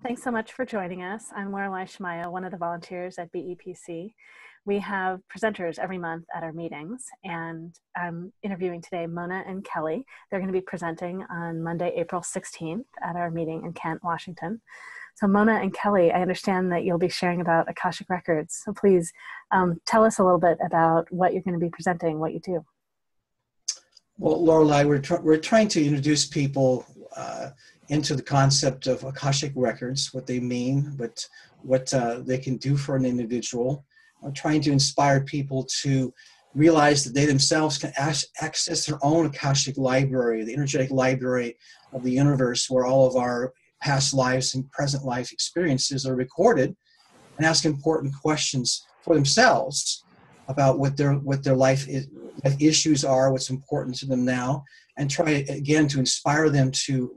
Thanks so much for joining us. I'm Lorelei Shmaya, one of the volunteers at BEPC. We have presenters every month at our meetings, and I'm interviewing today Mona and Kelly. They're going to be presenting on Monday, April 16th at our meeting in Kent, Washington. So Mona and Kelly, I understand that you'll be sharing about Akashic Records. So please tell us a little bit about what you're going to be presenting, what you do. Well, Lorelei, we're trying to introduce people into the concept of Akashic Records, what they mean, what they can do for an individual. We're trying to inspire people to realize that they themselves can access their own Akashic library, the energetic library of the universe, where all of our past lives and present life experiences are recorded, and ask important questions for themselves about what their life issues are, what's important to them now, and try again to inspire them to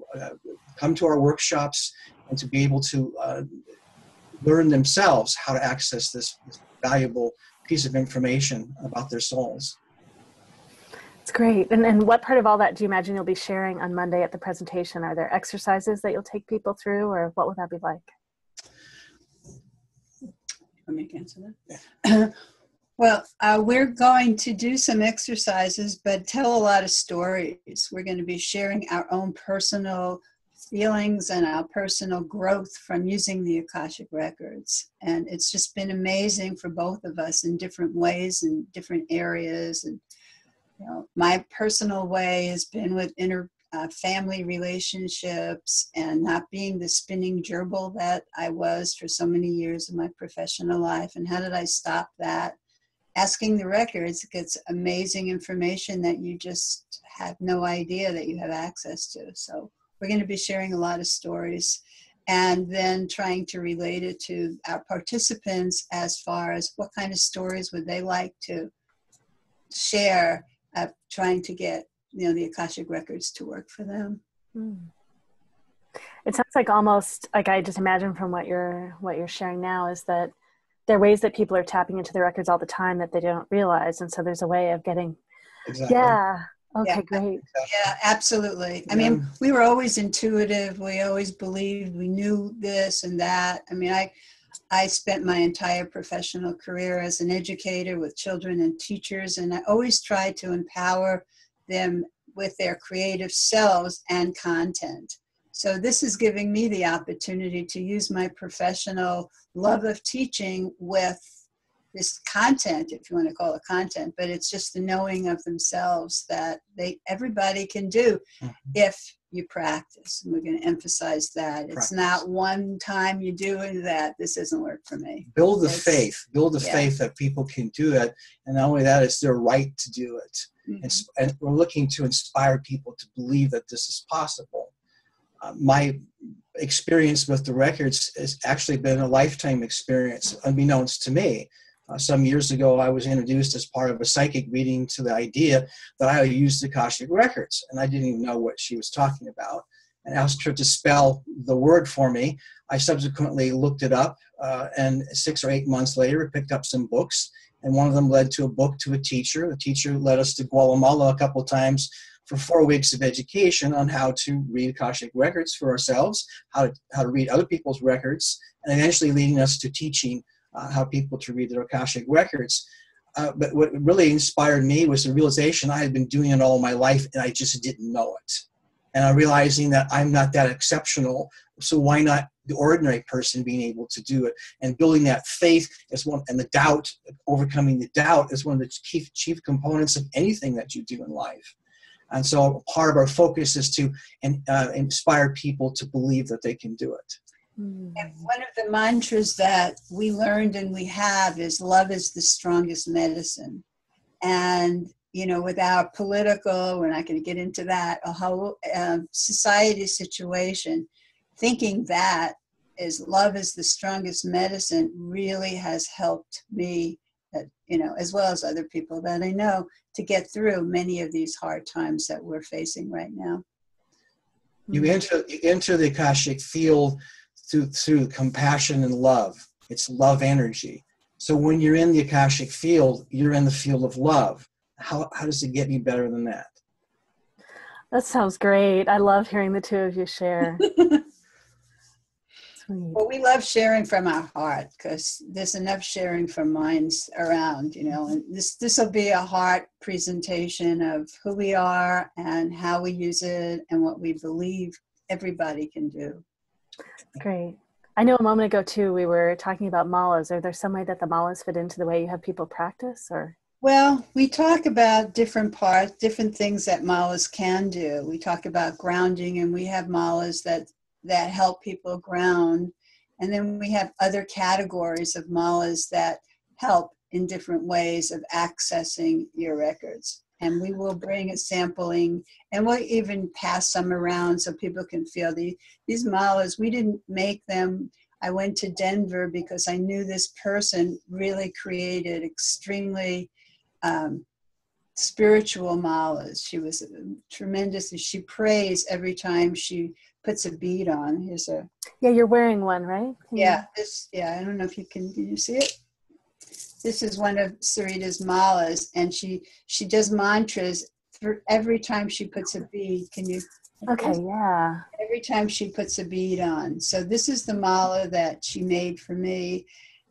come to our workshops and to be able to learn themselves how to access this valuable piece of information about their souls. It's great. And what part of all that do you imagine you'll be sharing on Monday at the presentation? Are there exercises that you'll take people through, or what would that be like? Let me answer that. Well, we're going to do some exercises, but tell a lot of stories. We're going to be sharing our own personal feelings and our personal growth from using the Akashic Records. And it's just been amazing for both of us in different ways, in different areas. And my personal way has been with family relationships and not being the spinning gerbil that I was for so many years of my professional life. And how did I stop that? Asking the records gets amazing information that you just have no idea that you have access to. So we're going to be sharing a lot of stories and then trying to relate it to our participants as far as what kind of stories would they like to share, trying to get the Akashic Records to work for them. It sounds like almost like I just imagine from what you're sharing now is that there are ways that people are tapping into the records all the time that they don't realize, and so there's a way of getting. Exactly. Yeah. Okay, great. Yeah, absolutely. I mean, we were always intuitive. We always believed we knew this and that. I mean, I spent my entire professional career as an educator with children and teachers, and I always tried to empower them with their creative selves and content. So this is giving me the opportunity to use my professional love of teaching with this content, if you want to call it content, but it's just the knowing of themselves that everybody can do if you practice. And we're going to emphasize that. It's not one time you do that, this doesn't work for me. Build the faith that people can do it. And not only that, it's their right to do it. And we're looking to inspire people to believe that this is possible. My experience with the records has actually been a lifetime experience, unbeknownst to me. Some years ago, I was introduced as part of a psychic reading to the idea that I used Akashic Records, and I didn't even know what she was talking about, and asked her to spell the word for me. I subsequently looked it up, and 6 or 8 months later, picked up some books, and one of them led to a book to a teacher. The teacher led us to Guatemala a couple of times for 4 weeks of education on how to read Akashic Records for ourselves, how to read other people's records, and eventually leading us to teaching how people to read their Akashic Records. But what really inspired me was the realization I had been doing it all my life and I just didn't know it. And I'm realizing that I'm not that exceptional, so why not the ordinary person being able to do it? And building that faith is one, and the doubt, overcoming the doubt is one of the chief components of anything that you do in life. And so part of our focus is to inspire people to believe that they can do it. And one of the mantras that we learned and we have is love is the strongest medicine. And, with our political, we're not going to get into that, a whole society situation, thinking that love is the strongest medicine really has helped me, as well as other people that I know, to get through many of these hard times that we're facing right now. You enter the Akashic field through compassion and love. It's love energy. So when you're in the Akashic field, you're in the field of love. How does it get any better than that? That sounds great. I love hearing the two of you share. It's Sweet. Well, we love sharing from our heart because there's enough sharing from minds around, and this will be a heart presentation of who we are and how we use it and what we believe everybody can do. Great. I know a moment ago too, we were talking about malas. Are there some way that the malas fit into the way you have people practice, or? Well, we talk about different parts, different things that malas can do. We talk about grounding, and we have malas that help people ground. And then we have other categories of malas that help in different ways of accessing your records. And we will bring a sampling, and we'll even pass some around so people can feel these malas. We didn't make them. I went to Denver because I knew this person really created extremely spiritual malas. She was tremendous. She prays every time she puts a bead on. Yeah, you're wearing one, right? Yeah, I don't know if can you see it? This is one of Sarita's malas, and she does mantras for every time she puts a bead. Can you? Okay, yeah. Every time she puts a bead on. So this is the mala that she made for me.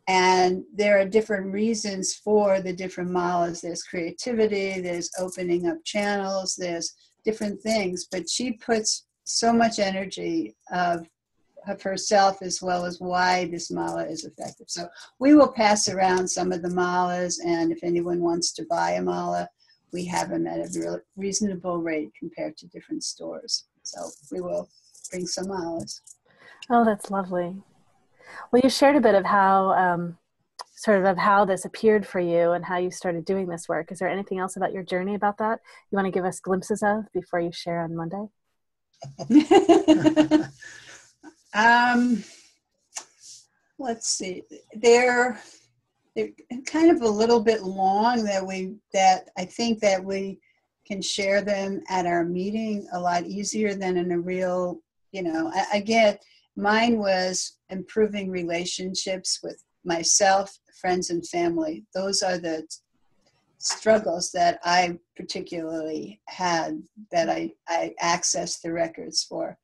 And there are different reasons for the different malas. There's creativity, there's opening up channels, there's different things. But she puts so much energy of herself as well as why this mala is effective. So we will pass around some of the malas, and if anyone wants to buy a mala, we have them at a reasonable rate compared to different stores. So we will bring some malas. Oh, that's lovely. Well, you shared a bit of how, how this appeared for you and how you started doing this work. Is there anything else about your journey about that you want to give us glimpses of before you share on Monday? Let's see. They're kind of a little bit long that I think that we can share them at our meeting a lot easier than in a real, again, mine was improving relationships with myself, friends, and family. Those are the struggles that I particularly had that I accessed the records for.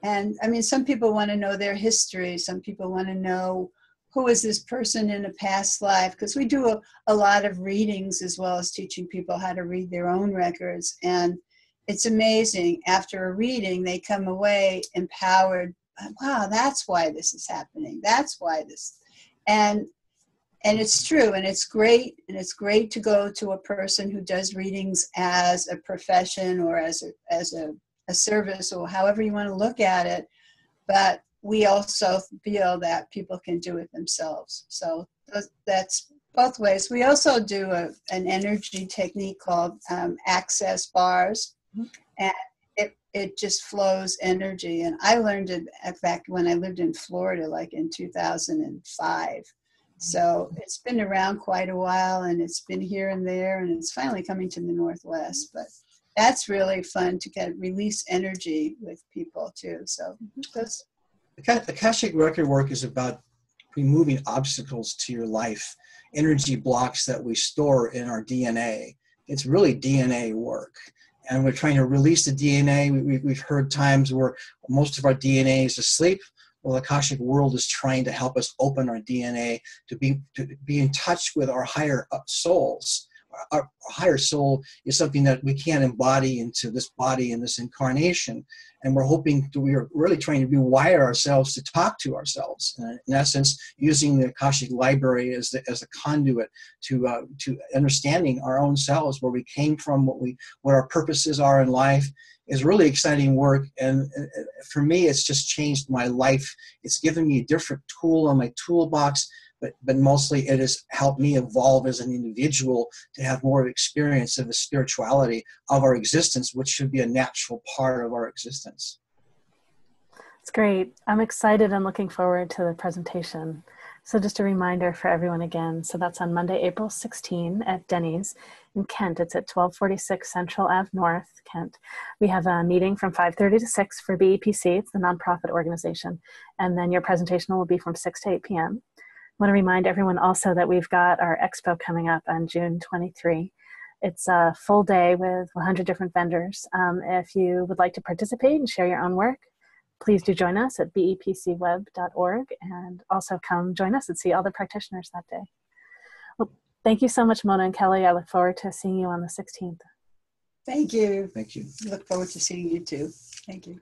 And I mean, some people want to know their history. Some people want to know who is this person in a past life, because we do a lot of readings as well as teaching people how to read their own records. And it's amazing. After a reading, they come away empowered. Wow, that's why this is happening. That's why this. And it's true, and it's great. And it's great to go to a person who does readings as a profession or as a service, or however you want to look at it. But we also feel that people can do it themselves. So that's both ways. We also do an energy technique called access bars, and it just flows energy. And I learned it, in fact, when I lived in Florida, like in 2005. So it's been around quite a while, and it's been here and there, and it's finally coming to the Northwest. But that's really fun to release energy with people too. So that's. The Akashic record work is about removing obstacles to your life, energy blocks that we store in our DNA. It's really DNA work. And we're trying to release the DNA. We've heard times where most of our DNA is asleep. Well, the Akashic world is trying to help us open our DNA to be in touch with our higher souls. Our higher soul is something that we can't embody into this body in this incarnation. And we're really trying to rewire ourselves to talk to ourselves. In essence, using the Akashic library as a conduit to understanding our own selves, where we came from, what our purposes are in life, is really exciting work. And for me, it's just changed my life. It's given me a different tool on my toolbox. But mostly it has helped me evolve as an individual to have more experience of the spirituality of our existence, which should be a natural part of our existence. It's great. I'm excited and looking forward to the presentation. So just a reminder for everyone again. So that's on Monday, April 16 at Denny's in Kent. It's at 1246 Central Ave North, Kent. We have a meeting from 5:30 to 6 for BEPC. It's the nonprofit organization. And then your presentation will be from 6 to 8 p.m. I want to remind everyone also that we've got our expo coming up on June 23. It's a full day with 100 different vendors. If you would like to participate and share your own work, please do join us at bepcweb.org, and also come join us and see all the practitioners that day. Well, thank you so much, Mona and Kelly. I look forward to seeing you on the 16th. Thank you. Thank you. Look forward to seeing you too. Thank you.